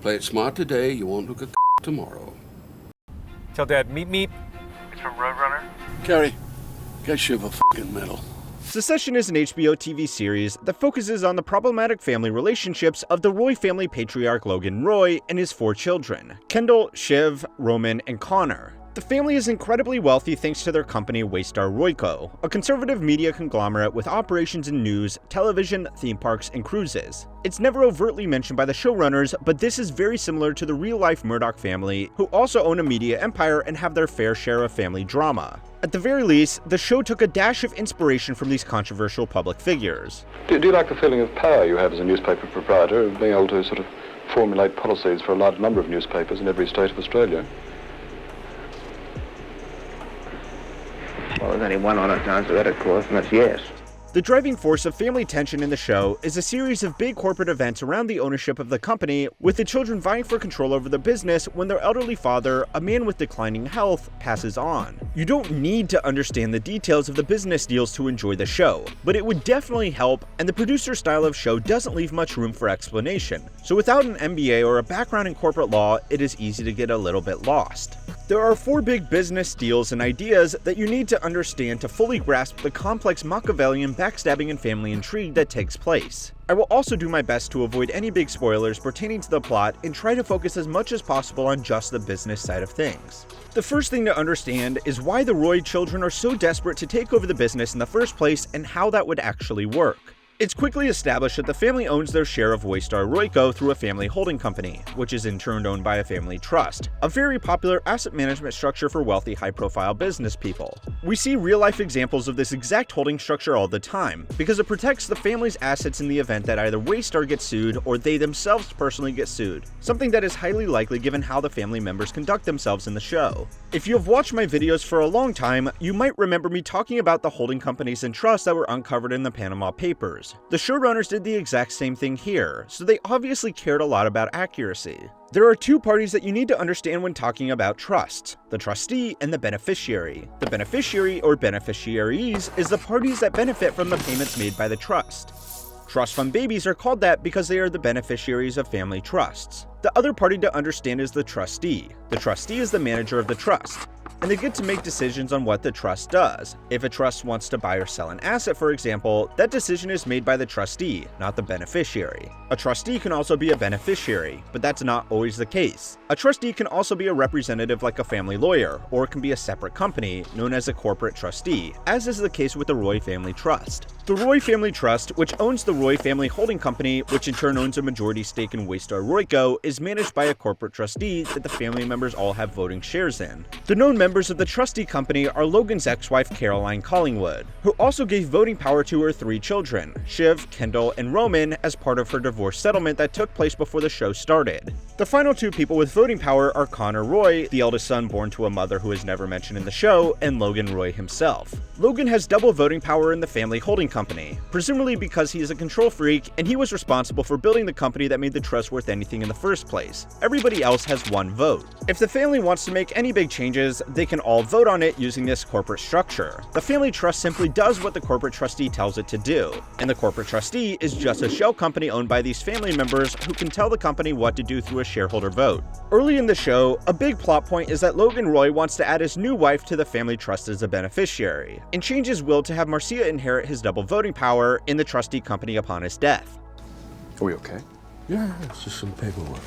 Play it smart today, you won't look a tomorrow. Tell Dad, meet me. It's from Roadrunner. Carrie, get Shiv a fucking medal. Succession is an HBO TV series that focuses on the problematic family relationships of the Roy family patriarch Logan Roy and his 4 children, Kendal, Shiv, Roman, and Connor. The family is incredibly wealthy thanks to their company Waystar Royco, a conservative media conglomerate with operations in news, television, theme parks, and cruises. It's never overtly mentioned by the showrunners, but this is very similar to the real-life Murdoch family, who also own a media empire and have their fair share of family drama. At the very least, the show took a dash of inspiration from these controversial public figures. Do you like the feeling of power you have as a newspaper proprietor, of being able to sort of formulate policies for a large number of newspapers in every state of Australia? Well, there's only one honest answer to that, of course, and that's yes. The driving force of family tension in the show is a series of big corporate events around the ownership of the company, with the children vying for control over the business when their elderly father, a man with declining health, passes on. You don't need to understand the details of the business deals to enjoy the show, but it would definitely help, and the producer style of show doesn't leave much room for explanation. So without an MBA or a background in corporate law, it is easy to get a little bit lost. There are 4 big business deals and ideas that you need to understand to fully grasp the complex Machiavellian backstabbing and family intrigue that takes place. I will also do my best to avoid any big spoilers pertaining to the plot and try to focus as much as possible on just the business side of things. The first thing to understand is why the Roy children are so desperate to take over the business in the first place and how that would actually work. It's quickly established that the family owns their share of Waystar Royco through a family holding company, which is in turn owned by a family trust, a very popular asset management structure for wealthy, high-profile business people. We see real-life examples of this exact holding structure all the time, because it protects the family's assets in the event that either Waystar gets sued or they themselves personally get sued, something that is highly likely given how the family members conduct themselves in the show. If you have watched my videos for a long time, you might remember me talking about the holding companies and trusts that were uncovered in the Panama Papers. The showrunners did the exact same thing here, so they obviously cared a lot about accuracy. There are 2 parties that you need to understand when talking about trusts: the trustee and the beneficiary. The beneficiary or beneficiaries is the parties that benefit from the payments made by the trust. Trust fund babies are called that because they are the beneficiaries of family trusts. The other party to understand is the trustee. The trustee is the manager of the trust, and they get to make decisions on what the trust does. If a trust wants to buy or sell an asset, for example, that decision is made by the trustee, not the beneficiary. A trustee can also be a beneficiary, but that's not always the case. A trustee can also be a representative like a family lawyer, or it can be a separate company, known as a corporate trustee, as is the case with the Roy Family Trust. The Roy Family Trust, which owns the Roy Family Holding Company, which in turn owns a majority stake in Waystar Royco, is managed by a corporate trustee that the family members all have voting shares in. The known members of the trustee company are Logan's ex-wife Caroline Collingwood, who also gave voting power to her 3 children, Shiv, Kendal, and Roman, as part of her divorce settlement that took place before the show started. The final 2 people with voting power are Connor Roy, the eldest son born to a mother who is never mentioned in the show, and Logan Roy himself. Logan has double voting power in the family holding company, presumably because he is a control freak and he was responsible for building the company that made the trust worth anything in the first place. Everybody else has 1 vote. If the family wants to make any big changes, they can all vote on it using this corporate structure. The family trust simply does what the corporate trustee tells it to do, and the corporate trustee is just a shell company owned by these family members who can tell the company what to do through a shareholder vote. Early in the show, a big plot point is that Logan Roy wants to add his new wife to the family trust as a beneficiary, and change his will to have Marcia inherit his double voting power in the trustee company upon his death. Are we okay? Yeah, it's just some paperwork.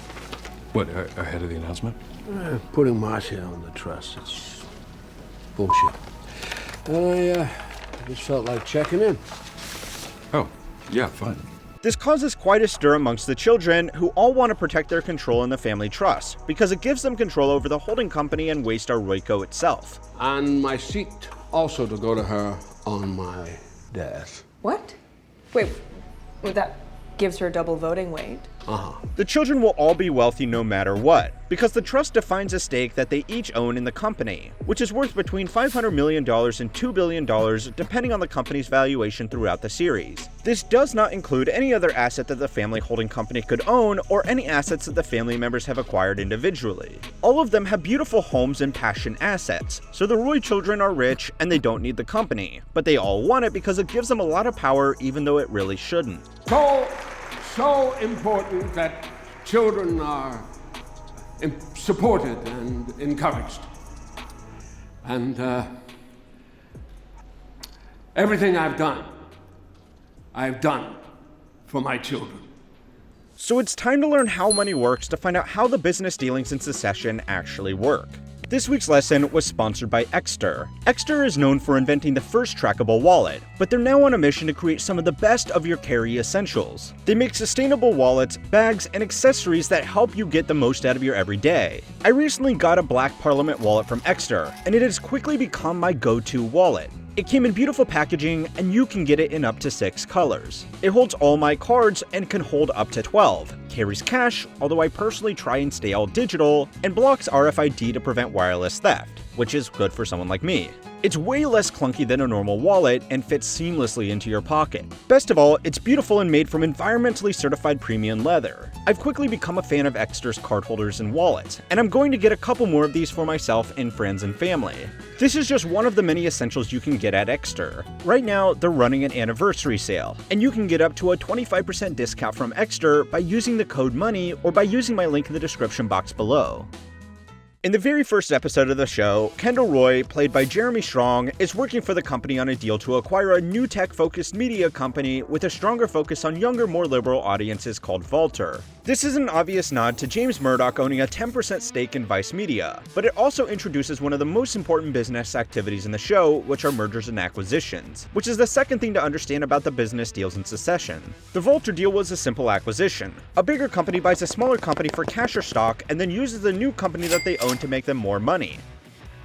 What, ahead of the announcement? Putting Marcia on the trust, it's bullshit. And I just felt like checking in. Oh, yeah, fine. This causes quite a stir amongst the children, who all want to protect their control in the family trust, because it gives them control over the holding company and Waystar Royco itself. And my seat also to go to her on my death. What? Wait, that gives her double voting weight? The children will all be wealthy no matter what, because the trust defines a stake that they each own in the company, which is worth between $500 million and $2 billion depending on the company's valuation throughout the series. This does not include any other asset that the family holding company could own, or any assets that the family members have acquired individually. All of them have beautiful homes and passion assets, so the Roy children are rich and they don't need the company, but they all want it because it gives them a lot of power even though it really shouldn't. So important that children are supported and encouraged. And everything I've done for my children. So it's time to learn how money works to find out how the business dealings in succession actually work. This week's lesson was sponsored by Exter. Exter is known for inventing the first trackable wallet, but they're now on a mission to create some of the best of your carry essentials. They make sustainable wallets, bags, and accessories that help you get the most out of your everyday. I recently got a Black Parliament wallet from Exter, and it has quickly become my go-to wallet. It came in beautiful packaging, and you can get it in up to 6 colors. It holds all my cards and can hold up to 12. Carries cash, although I personally try and stay all digital, and blocks RFID to prevent wireless theft, which is good for someone like me. It's way less clunky than a normal wallet and fits seamlessly into your pocket. Best of all, it's beautiful and made from environmentally certified premium leather. I've quickly become a fan of Exter's card holders and wallets, and I'm going to get a couple more of these for myself and friends and family. This is just one of the many essentials you can get at Exter. Right now, they're running an anniversary sale, and you can get up to a 25% discount from Exter by using the code MONEY or by using my link in the description box below. In the very first episode of the show, Kendal Roy, played by Jeremy Strong, is working for the company on a deal to acquire a new tech-focused media company with a stronger focus on younger, more liberal audiences called Vulture. This is an obvious nod to James Murdoch owning a 10% stake in Vice Media, but it also introduces one of the most important business activities in the show, which are mergers and acquisitions, which is the second thing to understand about the business deals in succession. The Vulture deal was a simple acquisition. A bigger company buys a smaller company for cash or stock and then uses the new company that they own to make them more money.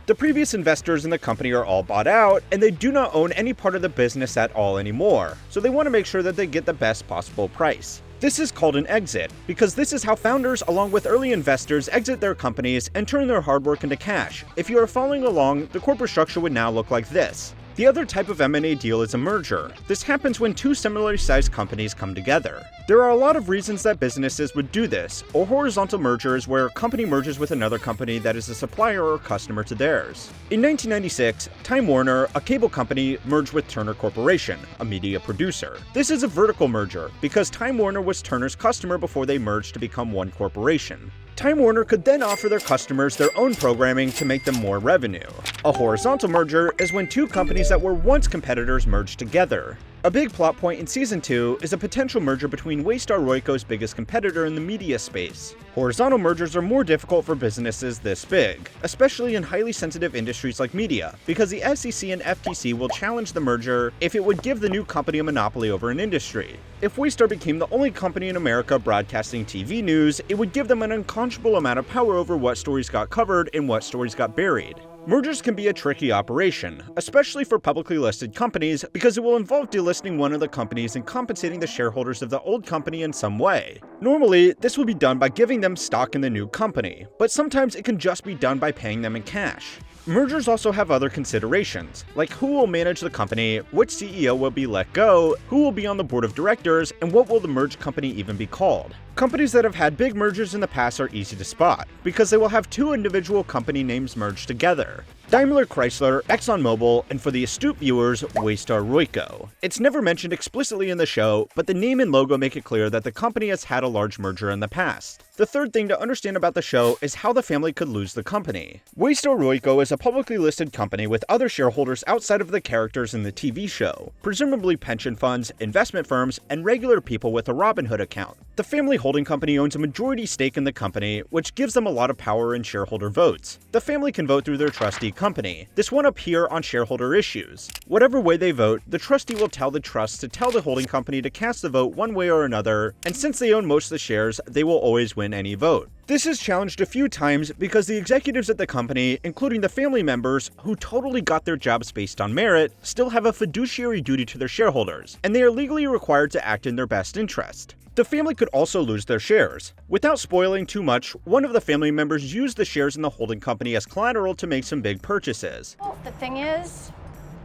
The previous investors in the company are all bought out, and they do not own any part of the business at all anymore, so they want to make sure that they get the best possible price. This is called an exit, because this is how founders along with early investors exit their companies and turn their hard work into cash. If you are following along, the corporate structure would now look like this. The other type of M&A deal is a merger. This happens when two similarly sized companies come together. There are a lot of reasons that businesses would do this, or horizontal mergers where a company merges with another company that is a supplier or customer to theirs. In 1996, Time Warner, a cable company, merged with Turner Corporation, a media producer. This is a vertical merger, because Time Warner was Turner's customer before they merged to become one corporation. Time Warner could then offer their customers their own programming to make them more revenue. A horizontal merger is when two companies that were once competitors merge together. A big plot point in Season 2 is a potential merger between Waystar Royco's biggest competitor in the media space. Horizontal mergers are more difficult for businesses this big, especially in highly sensitive industries like media, because the SEC and FTC will challenge the merger if it would give the new company a monopoly over an industry. If Waystar became the only company in America broadcasting TV news, it would give them an unconscionable amount of power over what stories got covered and what stories got buried. Mergers can be a tricky operation, especially for publicly listed companies, because it will involve delisting one of the companies and compensating the shareholders of the old company in some way. Normally, this will be done by giving them stock in the new company, but sometimes it can just be done by paying them in cash. Mergers also have other considerations, like who will manage the company, which CEO will be let go, who will be on the board of directors, and what will the merged company even be called. Companies that have had big mergers in the past are easy to spot, because they will have two individual company names merged together. Daimler Chrysler, ExxonMobil, and for the astute viewers, Waystar Royco. It's never mentioned explicitly in the show, but the name and logo make it clear that the company has had a large merger in the past. The third thing to understand about the show is how the family could lose the company. Waystar Royco is a publicly listed company with other shareholders outside of the characters in the TV show, presumably pension funds, investment firms, and regular people with a Robinhood account. The family holding company owns a majority stake in the company, which gives them a lot of power in shareholder votes. The family can vote through their trustee company. This won't appear on shareholder issues. Whatever way they vote, the trustee will tell the trust to tell the holding company to cast the vote one way or another, and since they own most of the shares, they will always win any vote. This is challenged a few times because the executives at the company, including the family members, who totally got their jobs based on merit, still have a fiduciary duty to their shareholders, and they are legally required to act in their best interest. The family could also lose their shares. Without spoiling too much, one of the family members used the shares in the holding company as collateral to make some big purchases. Well, the thing is,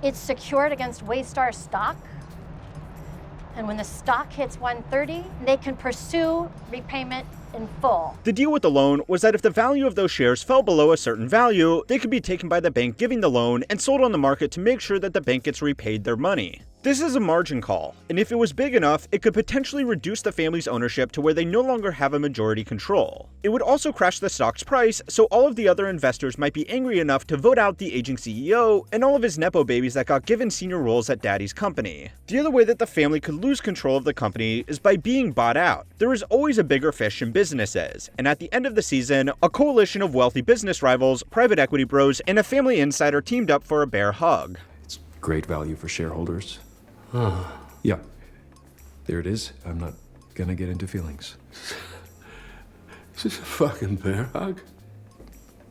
it's secured against Waystar stock. And when the stock hits 130, they can pursue repayment in full. The deal with the loan was that if the value of those shares fell below a certain value, they could be taken by the bank giving the loan and sold on the market to make sure that the bank gets repaid their money. This is a margin call, and if it was big enough, it could potentially reduce the family's ownership to where they no longer have a majority control. It would also crash the stock's price, so all of the other investors might be angry enough to vote out the aging CEO and all of his nepo babies that got given senior roles at daddy's company. The other way that the family could lose control of the company is by being bought out. There is always a bigger fish in businesses, and at the end of the season, a coalition of wealthy business rivals, private equity bros, and a family insider teamed up for a bear hug. It's great value for shareholders. Yeah, there it is. I'm not gonna get into feelings. Is this a fucking bear hug?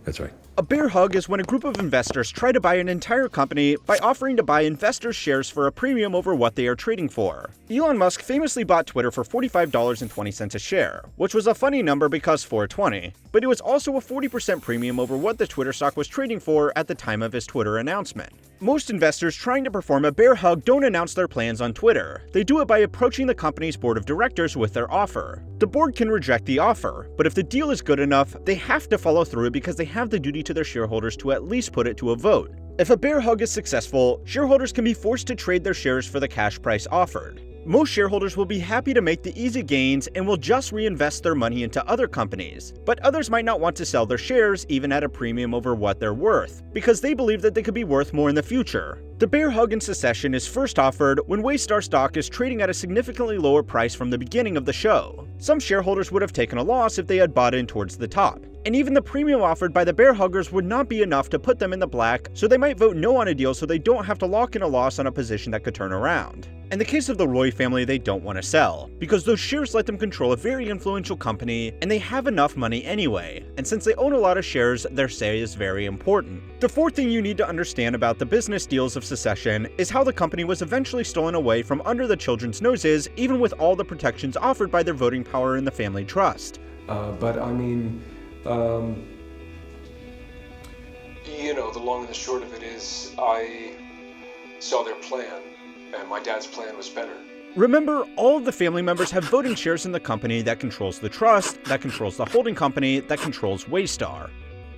That's right. A bear hug is when a group of investors try to buy an entire company by offering to buy investors' shares for a premium over what they are trading for. Elon Musk famously bought Twitter for $45.20 a share, which was a funny number because 420, but it was also a 40% premium over what the Twitter stock was trading for at the time of his Twitter announcement. Most investors trying to perform a bear hug don't announce their plans on Twitter. They do it by approaching the company's board of directors with their offer. The board can reject the offer, but if the deal is good enough, they have to follow through because they have the duty to their shareholders to at least put it to a vote. If a bear hug is successful, shareholders can be forced to trade their shares for the cash price offered. Most shareholders will be happy to make the easy gains and will just reinvest their money into other companies, but others might not want to sell their shares even at a premium over what they're worth, because they believe that they could be worth more in the future. The bear hug in Succession is first offered when Waystar stock is trading at a significantly lower price from the beginning of the show. Some shareholders would have taken a loss if they had bought in towards the top, and even the premium offered by the bear huggers would not be enough to put them in the black, so they might vote no on a deal so they don't have to lock in a loss on a position that could turn around. In the case of the Roy family, they don't want to sell, because those shares let them control a very influential company, and they have enough money anyway, and since they own a lot of shares, their say is very important. The fourth thing you need to understand about the business deals of Succession is how the company was eventually stolen away from under the children's noses, even with all the protections offered by their voting power in the family trust. But I mean, you know, the long and the short of it is, I saw their plan, and my dad's plan was better. Remember, all of the family members have voting shares in the company that controls the trust, that controls the holding company, that controls Waystar.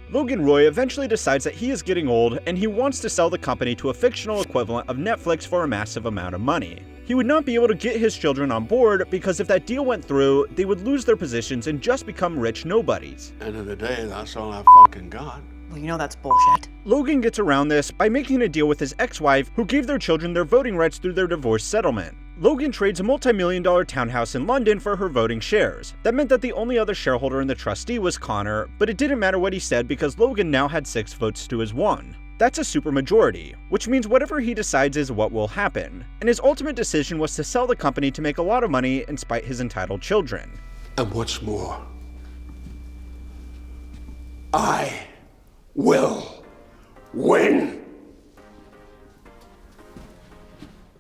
Logan Roy eventually decides that he is getting old and he wants to sell the company to a fictional equivalent of Netflix for a massive amount of money. He would not be able to get his children on board because if that deal went through, they would lose their positions and just become rich nobodies. End of the day, that's all I fucking got. Well, you know that's bullshit. Logan gets around this by making a deal with his ex-wife who gave their children their voting rights through their divorce settlement. Logan trades a multi-million-dollar townhouse in London for her voting shares. That meant that the only other shareholder in the trustee was Connor, but it didn't matter what he said because Logan now had 6 votes to his 1. That's a supermajority, which means whatever he decides is what will happen. And his ultimate decision was to sell the company to make a lot of money and spite his entitled children. And what's more, I will win.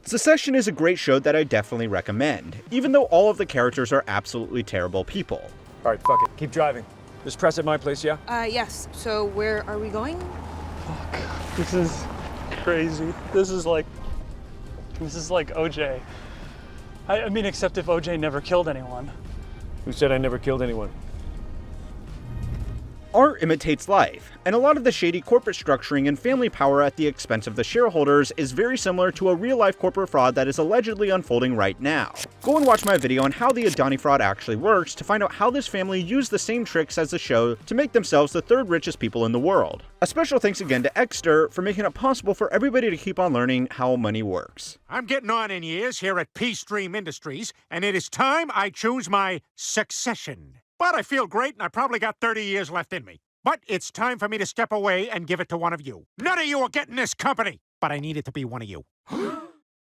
Succession is a great show that I definitely recommend, even though all of the characters are absolutely terrible people. All right, fuck it. Keep driving. Just press at my place, yeah? Yes. So where are we going? Oh, God. This is crazy. This is like OJ. I mean, except if OJ never killed anyone. Who said I never killed anyone? Art imitates life, and a lot of the shady corporate structuring and family power at the expense of the shareholders is very similar to a real-life corporate fraud that is allegedly unfolding right now. Go and watch my video on how the Adani fraud actually works to find out how this family used the same tricks as the show to make themselves the 3rd richest people in the world. A special thanks again to Exter for making it possible for everybody to keep on learning how money works. I'm getting on in years here at P-Stream Industries, and it is time I choose my succession. But I feel great, and I probably got 30 years left in me. But it's time for me to step away and give it to one of you. None of you are getting this company, but I need it to be one of you.